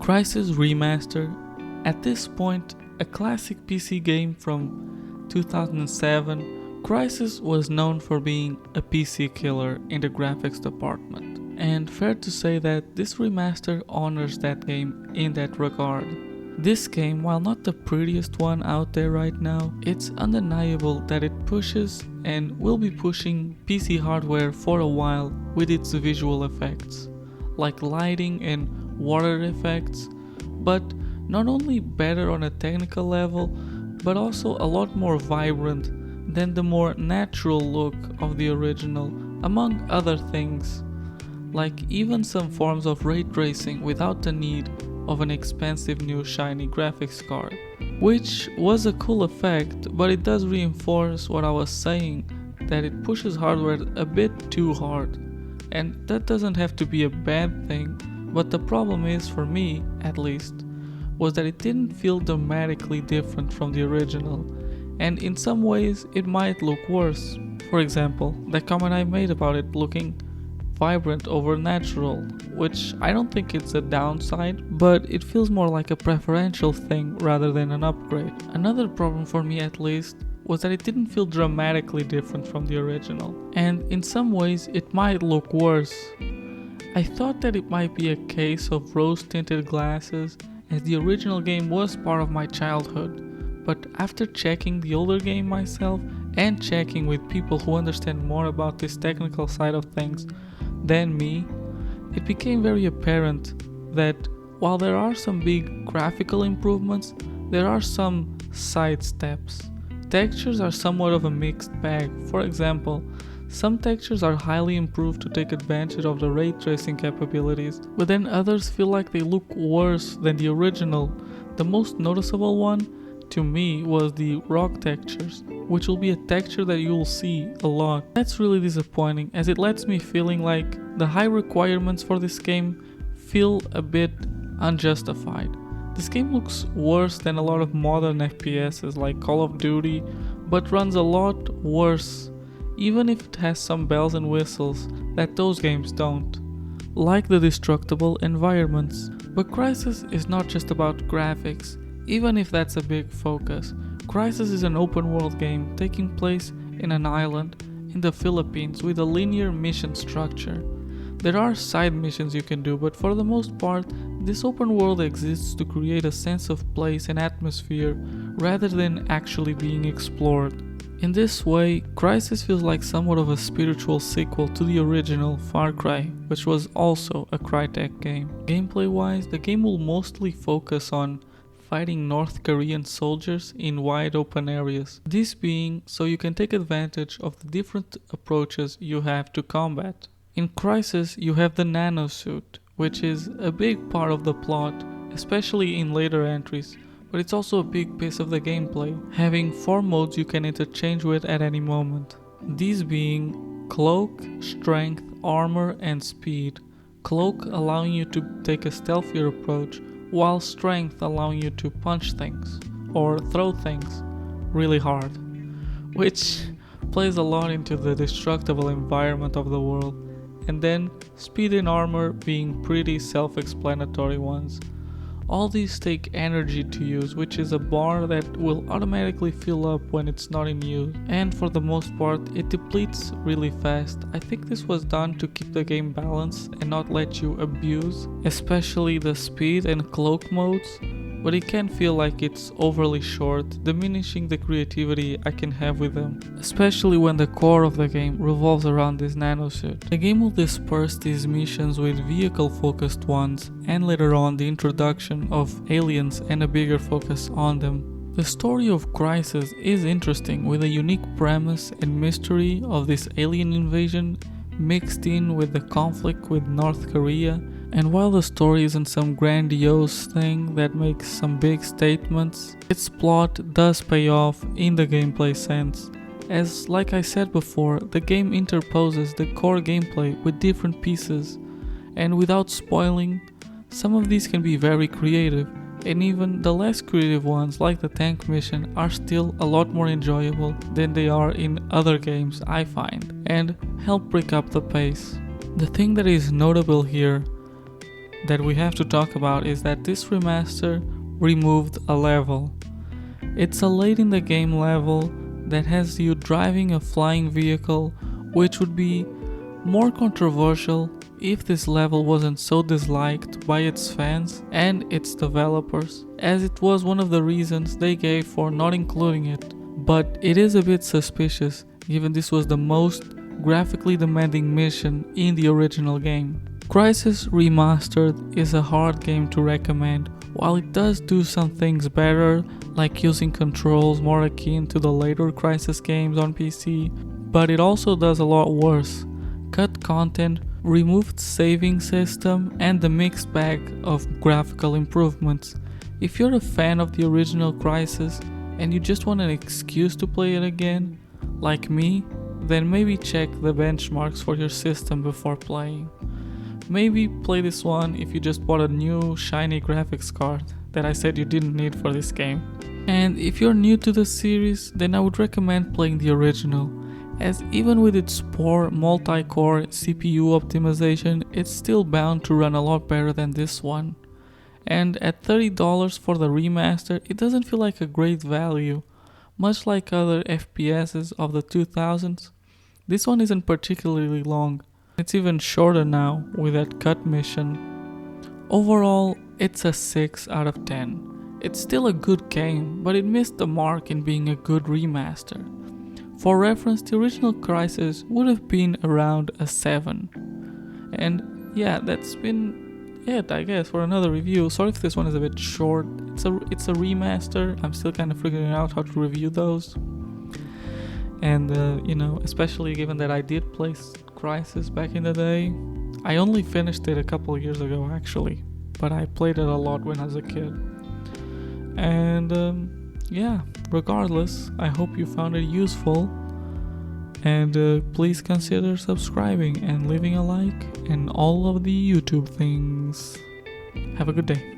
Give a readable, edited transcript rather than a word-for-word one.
Crysis Remaster, at this point a classic PC game from 2007, Crysis was known for being a PC killer in the graphics department, and fair to say that this remaster honors that game in that regard. This game, while not the prettiest one out there right now, it's undeniable that it pushes and will be pushing PC hardware for a while with its visual effects, like lighting and water effects, but not only better on a technical level, but also a lot more vibrant than the more natural look of the original, among other things, like even some forms of ray tracing without the need of an expensive new shiny graphics card, which was a cool effect, but it does reinforce what I was saying, that it pushes hardware a bit too hard, and that doesn't have to be a bad thing, but the problem is, for me at least, was that it didn't feel dramatically different from the original, and in some ways it might look worse. For example, the comment I made about it looking vibrant over natural, which I don't think it's a downside, but it feels more like a preferential thing rather than an upgrade. Another problem for me at least was that it didn't feel dramatically different from the original, and in some ways it might look worse. I thought that it might be a case of rose-tinted glasses, as the original game was part of my childhood, but after checking the older game myself and checking with people who understand more about this technical side of things than me, it became very apparent that while there are some big graphical improvements, there are some side steps. Textures are somewhat of a mixed bag. For example, some textures are highly improved to take advantage of the ray tracing capabilities, but then others feel like they look worse than the original. The most noticeable one to me was the rock textures, which will be a texture that you will see a lot. That's really disappointing, as it lets me feeling like the high requirements for this game feel a bit unjustified. This game looks worse than a lot of modern FPSs like Call of Duty, but runs a lot worse, even if it has some bells and whistles that those games don't, like the destructible environments. But Crysis is not just about graphics, even if that's a big focus. Crysis is an open world game taking place in an island in the Philippines with a linear mission structure. There are side missions you can do, but for the most part, this open world exists to create a sense of place and atmosphere rather than actually being explored. In this way, Crysis feels like somewhat of a spiritual sequel to the original Far Cry, which was also a Crytek game. Gameplay-wise, the game will mostly focus on fighting North Korean soldiers in wide open areas. This being so you can take advantage of the different approaches you have to combat. In Crysis, you have the nanosuit, which is a big part of the plot, especially in later entries, but it's also a big piece of the gameplay, having 4 modes you can interchange with at any moment. These being Cloak, Strength, Armor and Speed. Cloak allowing you to take a stealthier approach, while Strength allowing you to punch things, or throw things really hard, which plays a lot into the destructible environment of the world, and then Speed and Armor being pretty self-explanatory ones. All these take energy to use, which is a bar that will automatically fill up when it's not in use, and for the most part it depletes really fast. I think this was done to keep the game balanced and not let you abuse, especially the speed and cloak modes, but it can feel like it's overly short, diminishing the creativity I can have with them, especially when the core of the game revolves around this nanosuit. The game will disperse these missions with vehicle-focused ones, and later on the introduction of aliens and a bigger focus on them. The story of Crysis is interesting, with a unique premise and mystery of this alien invasion mixed in with the conflict with North Korea. And while the story isn't some grandiose thing that makes some big statements, its plot does pay off in the gameplay sense, as like I said before, the game interposes the core gameplay with different pieces, and without spoiling, some of these can be very creative, and even the less creative ones like the tank mission are still a lot more enjoyable than they are in other games I find, and help break up the pace. The thing that is notable here, that we have to talk about is that this remaster removed a level. It's a late in the game level that has you driving a flying vehicle, which would be more controversial if this level wasn't so disliked by its fans and its developers, as it was one of the reasons they gave for not including it. But it is a bit suspicious, given this was the most graphically demanding mission in the original game. Crysis Remastered is a hard game to recommend. While it does do some things better, like using controls more akin to the later Crysis games on PC, but it also does a lot worse. Cut content, removed saving system, and the mixed bag of graphical improvements. If you're a fan of the original Crysis and you just want an excuse to play it again, like me, then maybe check the benchmarks for your system before playing. Maybe play this one if you just bought a new shiny graphics card that I said you didn't need for this game. And if you're new to the series, then I would recommend playing the original, as even with its poor multi-core CPU optimization, it's still bound to run a lot better than this one. And at $30 for the remaster, it doesn't feel like a great value. Much like other FPSs of the 2000s, this one isn't particularly long. It's even shorter now with that cut mission. Overall, it's a 6 out of 10. It's still a good game, but it missed the mark in being a good remaster. For reference, the original Crysis would have been around a 7. And yeah, that's been it, I guess, for another review. Sorry if this one is a bit short. It's a remaster. I'm still kind of figuring out how to review those. And especially given that I did play Crysis back in the day. I only finished it a couple of years ago actually, but I played it a lot when I was a kid. And yeah, regardless, I hope you found it useful, and please consider subscribing and leaving a like and all of the YouTube things. Have a good day.